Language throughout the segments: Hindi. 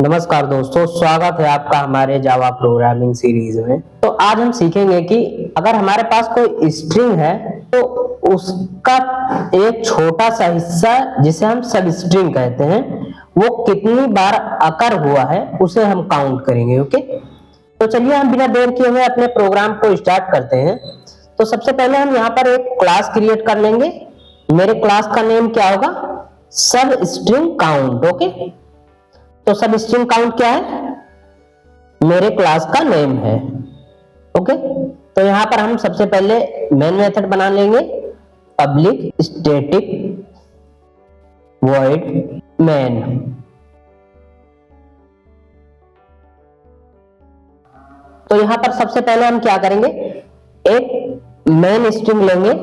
नमस्कार दोस्तों, स्वागत है आपका हमारे जावा प्रोग्रामिंग सीरीज में। तो आज हम सीखेंगे कि अगर हमारे पास कोई स्ट्रिंग है तो उसका एक छोटा सा हिस्सा जिसे हम सब स्ट्रिंग कहते हैं वो कितनी बार अकर हुआ है उसे हम काउंट करेंगे। ओके, तो चलिए हम बिना देर किए हुए अपने प्रोग्राम को स्टार्ट करते हैं। तो सबसे पहले हम यहाँ पर एक क्लास क्रिएट कर लेंगे। मेरे क्लास का नेम क्या होगा? सब स्ट्रिंग काउंट। ओके, तो सब स्ट्रिंग काउंट क्या है? मेरे क्लास का नेम है। ओके, तो यहां पर हम सबसे पहले मेन मेथड बना लेंगे, पब्लिक स्टैटिक वॉइड मेन। तो यहां पर सबसे पहले हम क्या करेंगे, एक मेन स्ट्रिंग लेंगे,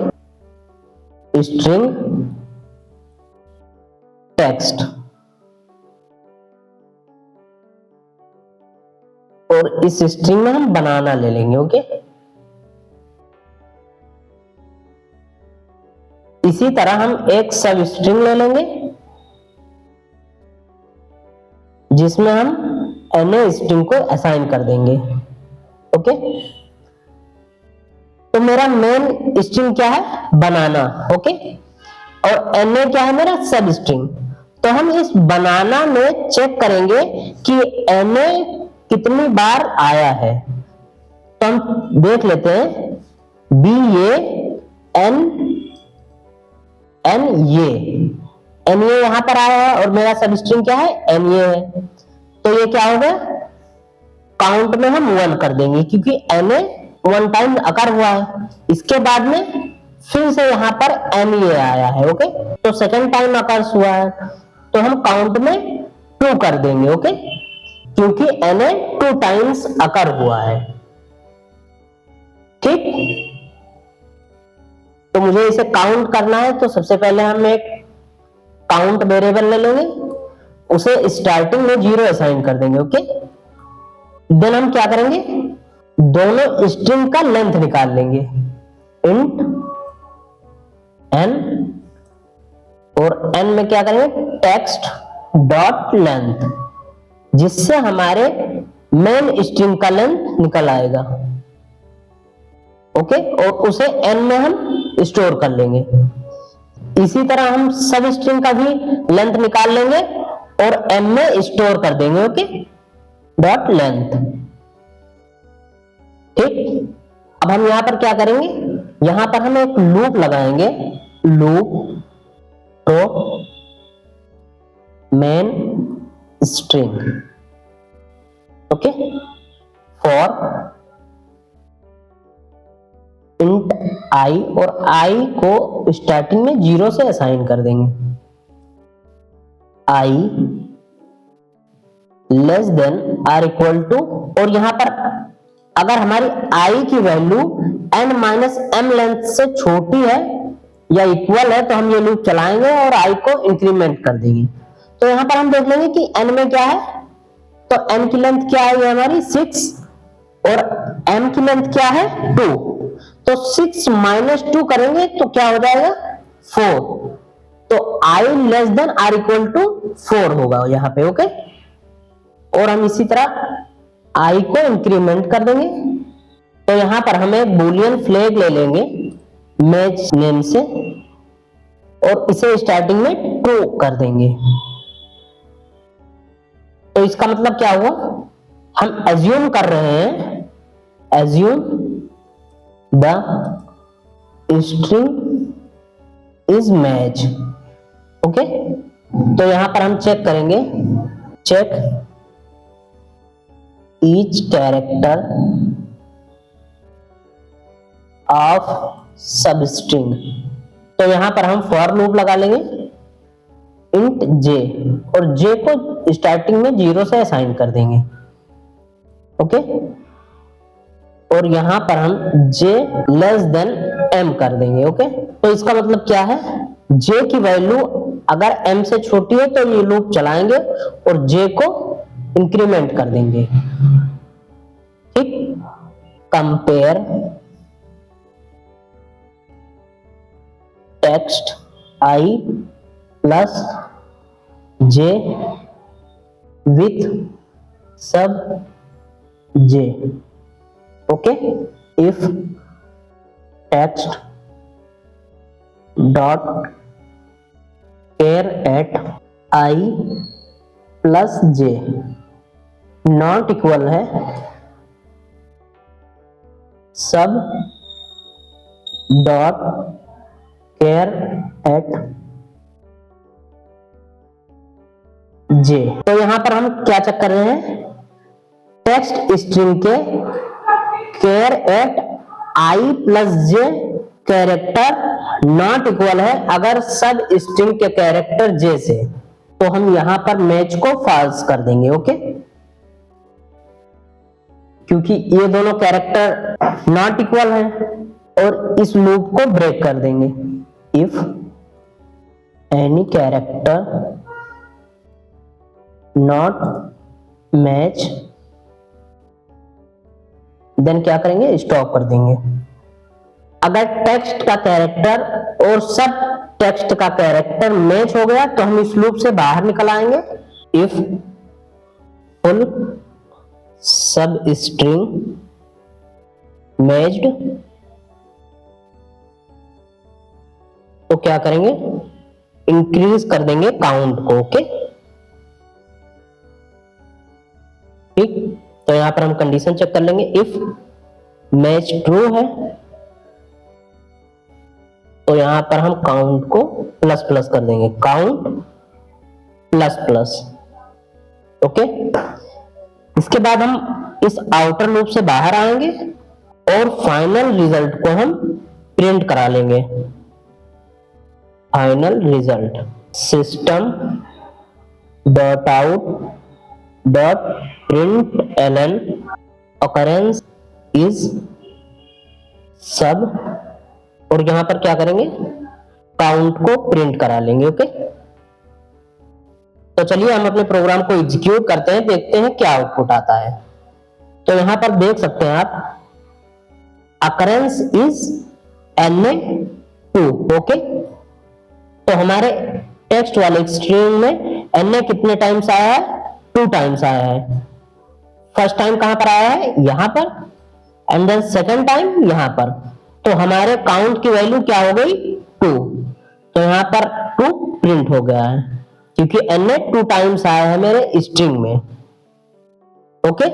स्ट्रिंग टेक्स्ट, और इस स्ट्रिंग में हम बनाना ले लेंगे। ओके, इसी तरह हम एक सब स्ट्रिंग ले लेंगे जिसमें हम एनए स्ट्रिंग को असाइन कर देंगे। ओके, तो मेरा मेन स्ट्रिंग क्या है? बनाना। ओके, और एनए क्या है? मेरा सब स्ट्रिंग। तो हम इस बनाना में चेक करेंगे कि एनए कितनी बार आया है। तो हम देख लेते हैं, बी ए एन एन ये एन ये यहां पर आया है और मेरा सब स्ट्रिंग क्या है? एन ये है। तो ये क्या होगा? काउंट में हम 1 कर देंगे क्योंकि एन ए 1 टाइम अकर हुआ है। इसके बाद में फिर से यहां पर एन ये आया है। ओके, तो सेकेंड टाइम अकर हुआ है तो हम काउंट में 2 कर देंगे। ओके, क्योंकि एन ए 2 टाइम्स अकर हुआ है। ठीक, तो मुझे इसे काउंट करना है तो सबसे पहले हम एक काउंट वेरिएबल ले लेंगे, उसे स्टार्टिंग में 0 असाइन कर देंगे। ओके, देन हम क्या करेंगे, दोनों स्ट्रिंग का लेंथ निकाल लेंगे, इंट एन, और एन में क्या करेंगे, टेक्स्ट डॉट लेंथ, जिससे हमारे मेन स्ट्रिंग का लेंथ निकल आएगा। ओके, और उसे एन में हम स्टोर कर लेंगे। इसी तरह हम सब स्ट्रिंग का भी लेंथ निकाल लेंगे और एम में स्टोर कर देंगे। Okay, dot length. ठीक, अब हम यहां पर क्या करेंगे, यहां पर हम एक लूप लगाएंगे, लूप तो main string. Okay, for int I, और आई को स्टार्टिंग में 0 से असाइन कर देंगे, I less than or equal to, और यहां पर अगर हमारी आई की value n minus m length से छोटी है या इक्वल है तो हम ये लूप चलाएंगे और आई को इंक्रीमेंट कर देंगे। तो यहां पर हम देख लेंगे कि n में क्या है, तो n की लेंथ क्या है, ये हमारी 6, और m की लेंथ क्या है, 2। तो 6 माइनस 2 करेंगे तो क्या हो जाएगा, 4। तो i less than or equal to 4 होगा यहाँ पे। ओके, और हम इसी तरह i को इंक्रीमेंट कर देंगे। तो यहां पर हम एक बूलियन फ्लैग ले लेंगे मैच नेम से और इसे स्टार्टिंग में ट्रू कर देंगे। तो इसका मतलब क्या हुआ, हम एज्यूम कर रहे हैं, assume the string is match. Okay, तो यहां पर हम चेक करेंगे, check each character of sub string. तो यहां पर हम फॉर लूप लगा लेंगे, इंट जे, और जे को स्टार्टिंग में 0 से असाइन कर देंगे। ओके, और यहां पर हम j लेस देन m कर देंगे। ओके, तो इसका मतलब क्या है, j की वैल्यू अगर m से छोटी है तो ये लूप चलाएंगे और j को इंक्रीमेंट कर देंगे। ठीक, compare text i plus j with sub J. Okay, if text dot char at I plus J not equal है सब डॉट केयर एट जे। तो यहां पर हम क्या चेक कर रहे हैं, टेक्स्ट स्ट्रिंग के care at I plus J character not equal है अगर सब स्ट्रिंग के कैरेक्टर जे से, तो हम यहां पर मैच को फॉल्स कर देंगे। ओके, क्योंकि ये दोनों कैरेक्टर नॉट इक्वल है, और इस लूप को ब्रेक कर देंगे। If any character not match, then क्या करेंगे, स्टॉप कर देंगे। अगर टेक्स्ट का कैरेक्टर और सब टेक्स्ट का कैरेक्टर मैच हो गया तो हम इस लूप से बाहर निकल आएंगे। इफ फुल सब स्ट्रिंग मैच्ड, तो क्या करेंगे, इंक्रीज कर देंगे काउंट को। ओके, ठीक, तो यहां पर हम कंडीशन चेक कर लेंगे। इफ मैच ट्रू है तो यहां पर हम काउंट को प्लस प्लस कर देंगे, काउंट प्लस प्लस। ओके, इसके बाद हम इस आउटर लूप से बाहर आएंगे और फाइनल रिजल्ट को हम प्रिंट करा लेंगे। Final result system dot out dot println occurrence is सब, और यहां पर क्या करेंगे, काउंट को प्रिंट करा लेंगे। ओके, तो चलिए हम अपने प्रोग्राम को एग्जीक्यूट करते हैं, देखते हैं क्या आउटपुट आता है। तो यहां पर देख सकते हैं आप, अकरेंस इज NA2। ओके, तो हमारे टेक्स्ट वाले स्ट्रिंग में NA कितने टाइम्स आया है, 2 टाइम्स आया है। फर्स्ट टाइम कहां पर आया है, यहां पर, एंड देन सेकंड टाइम यहां पर। तो हमारे काउंट की वैल्यू क्या हो गई, 2। तो यहां पर 2 प्रिंट हो गया है क्योंकि NA 2 टाइम्स आया है मेरे स्ट्रिंग में। ओके,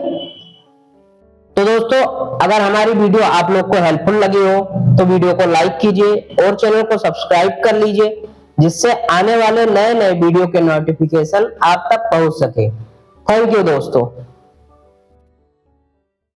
तो दोस्तों अगर हमारी वीडियो आप लोग को हेल्पफुल लगी हो तो वीडियो को लाइक कीजिए और चैनल को सब्सक्राइब कर लीजिए, जिससे आने वाले नए नए वीडियो के नोटिफिकेशन आप तक पहुंच सके। थैंक यू दोस्तों।